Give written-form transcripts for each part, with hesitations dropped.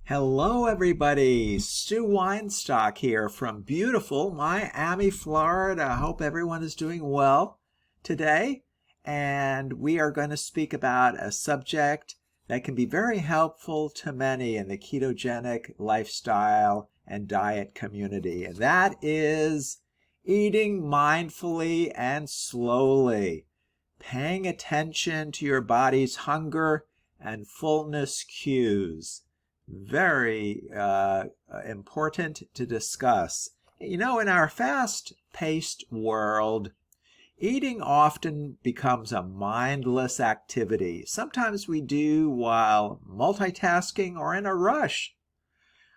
Hello, everybody. Stu Weinstock here from beautiful Miami, Florida. Hope everyone is doing well today. And we are going to speak about a subject that can be very helpful to many in the ketogenic lifestyle and diet community. And that is eating mindfully and slowly, paying attention to your body's hunger and fullness cues. Very important to discuss. You know, in our fast-paced world, eating often becomes a mindless activity. Sometimes we do while multitasking or in a rush.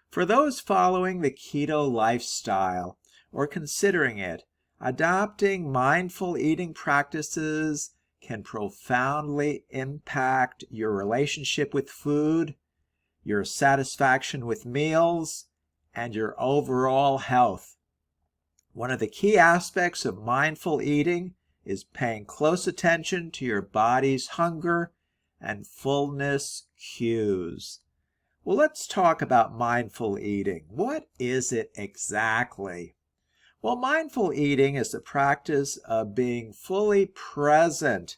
For those following the keto lifestyle or considering it, adopting mindful eating practices can profoundly impact your relationship with food, your satisfaction with meals, and your overall health. One of the key aspects of mindful eating is paying close attention to your body's hunger and fullness cues. Well, let's talk about mindful eating. What is it exactly? Well, mindful eating is the practice of being fully present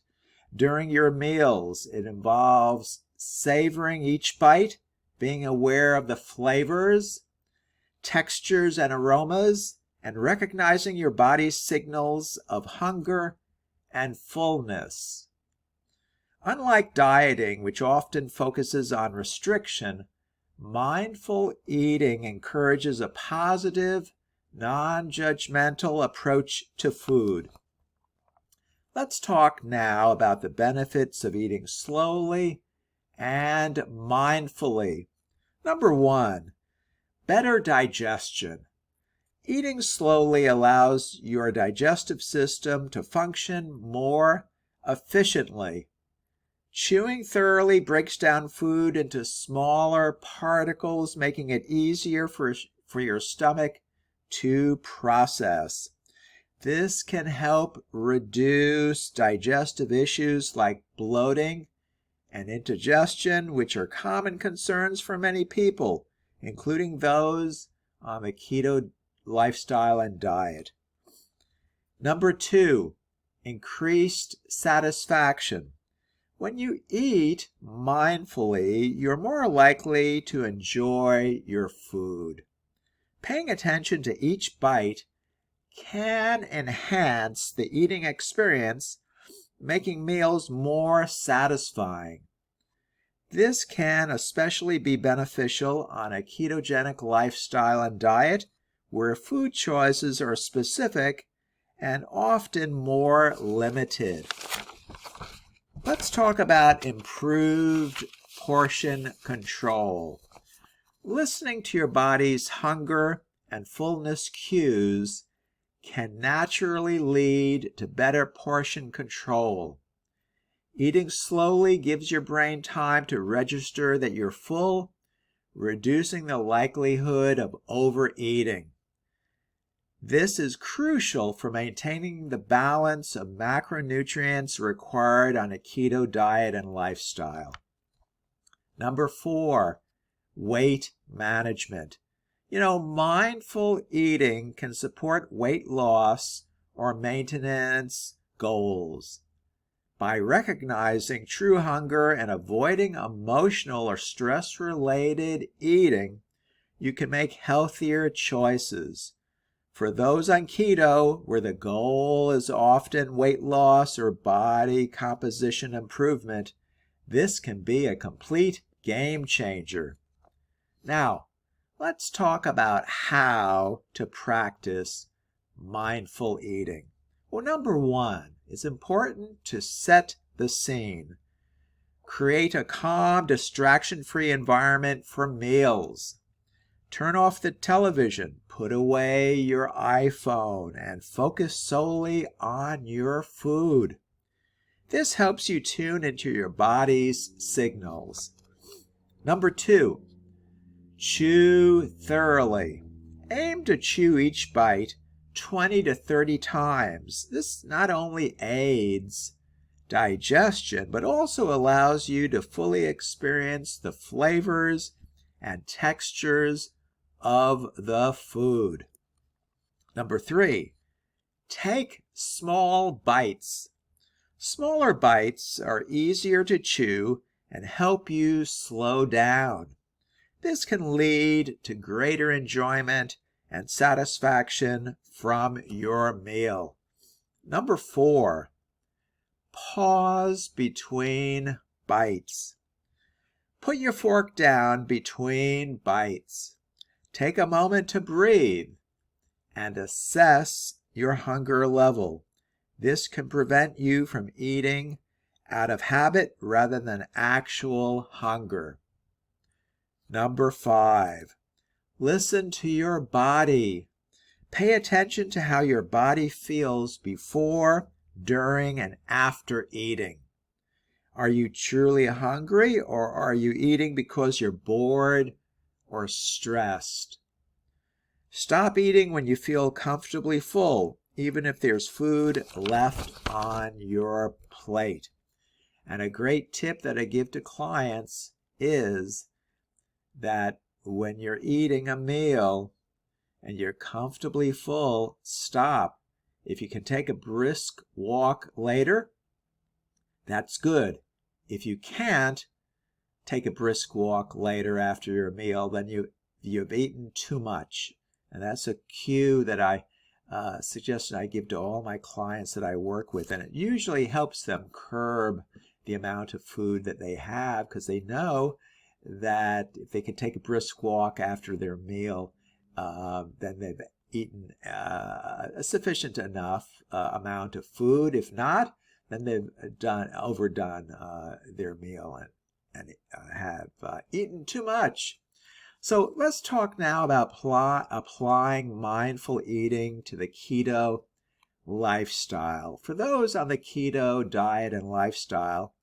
during your meals. It involves savoring each bite, being aware of the flavors, textures, and aromas, and recognizing your body's signals of hunger and fullness. Unlike dieting, which often focuses on restriction, mindful eating encourages a positive, non-judgmental approach to food. Let's talk now about the benefits of eating slowly and mindfully. Number 1, better digestion. Eating slowly allows your digestive system to function more efficiently. Chewing thoroughly breaks down food into smaller particles, making it easier for your stomach to process. This can help reduce digestive issues like bloating and indigestion, which are common concerns for many people, including those on the keto lifestyle and diet. Number 2, increased satisfaction. When you eat mindfully, you're more likely to enjoy your food. Paying attention to each bite can enhance the eating experience, making meals more satisfying. This can especially be beneficial on a ketogenic lifestyle and diet, where food choices are specific and often more limited. Let's talk about improved portion control. Listening to your body's hunger and fullness cues can naturally lead to better portion control. Eating slowly gives your brain time to register that you're full, reducing the likelihood of overeating. This is crucial for maintaining the balance of macronutrients required on a keto diet and lifestyle. Number 4, weight management. You know, mindful eating can support weight loss or maintenance goals. By recognizing true hunger and avoiding emotional or stress-related eating, you can make healthier choices. For those on keto, where the goal is often weight loss or body composition improvement, this can be a complete game changer. Now, let's talk about how to practice mindful eating. Well, number 1, it's important to set the scene. Create a calm, distraction-free environment for meals. Turn off the television, put away your iPhone, and focus solely on your food. This helps you tune into your body's signals. Number 2, chew thoroughly. Aim to chew each bite 20 to 30 times. This not only aids digestion, but also allows you to fully experience the flavors and textures of the food. Number 3, take small bites. Smaller bites are easier to chew and help you slow down. This can lead to greater enjoyment and satisfaction from your meal. Number 4, pause between bites. Put your fork down between bites. Take a moment to breathe and assess your hunger level. This can prevent you from eating out of habit rather than actual hunger. Number 5, listen to your body. Pay attention to how your body feels before, during, and after eating. Are you truly hungry, or are you eating because you're bored or stressed? Stop eating when you feel comfortably full, even if there's food left on your plate. And a great tip that I give to clients is that when you're eating a meal and you're comfortably full, stop. If you can take a brisk walk later, that's good. If you can't take a brisk walk later after your meal, then you've eaten too much. And that's a cue that I suggestion I give to all my clients that I work with. And it usually helps them curb the amount of food that they have, because they know that if they can take a brisk walk after their meal, then they've eaten a sufficient enough amount of food. If not, then they've overdone their meal and have eaten too much. So let's talk now about applying mindful eating to the keto lifestyle. For those on the keto diet and lifestyle,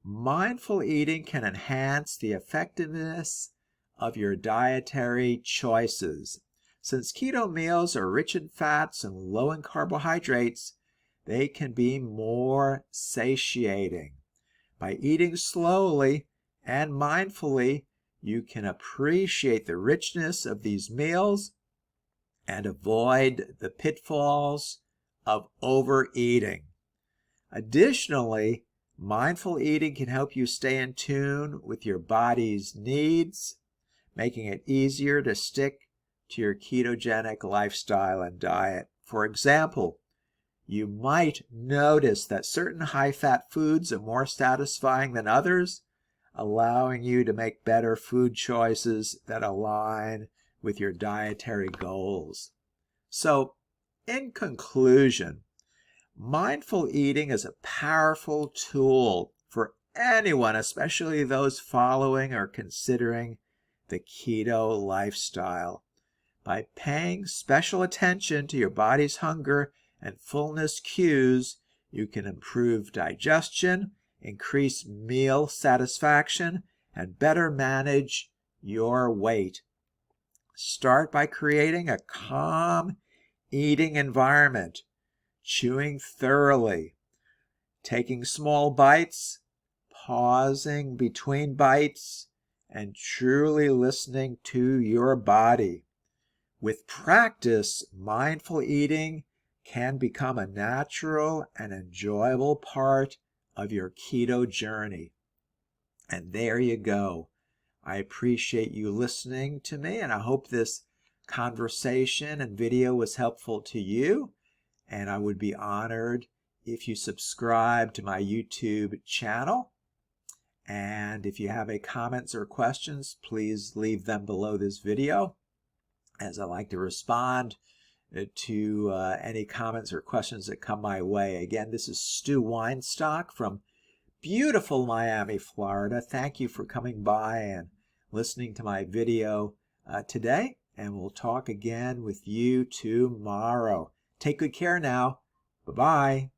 mindful eating can enhance the effectiveness of your dietary choices. Since keto meals are rich in fats and low in carbohydrates, they can be more satiating. By eating slowly and mindfully, you can appreciate the richness of these meals and avoid the pitfalls of overeating. Additionally, mindful eating can help you stay in tune with your body's needs, making it easier to stick to your ketogenic lifestyle and diet. For example, you might notice that certain high-fat foods are more satisfying than others, allowing you to make better food choices that align with your dietary goals. So, in conclusion, mindful eating is a powerful tool for anyone, especially those following or considering the keto lifestyle. By paying special attention to your body's hunger and fullness cues, you can improve digestion, increase meal satisfaction, and better manage your weight. Start by creating a calm eating environment, chewing thoroughly, taking small bites, pausing between bites, and truly listening to your body. With practice, mindful eating can become a natural and enjoyable part of your keto journey. And there you go. I appreciate you listening to me, and I hope this conversation and video was helpful to you. And I would be honored if you subscribe to my YouTube channel. And if you have any comments or questions, please leave them below this video, as I like to respond to any comments or questions that come my way. Again, this is Stu Weinstock from beautiful Miami, Florida. Thank you for coming by and listening to my video today, and we'll talk again with you tomorrow. Take good care now. Bye-bye.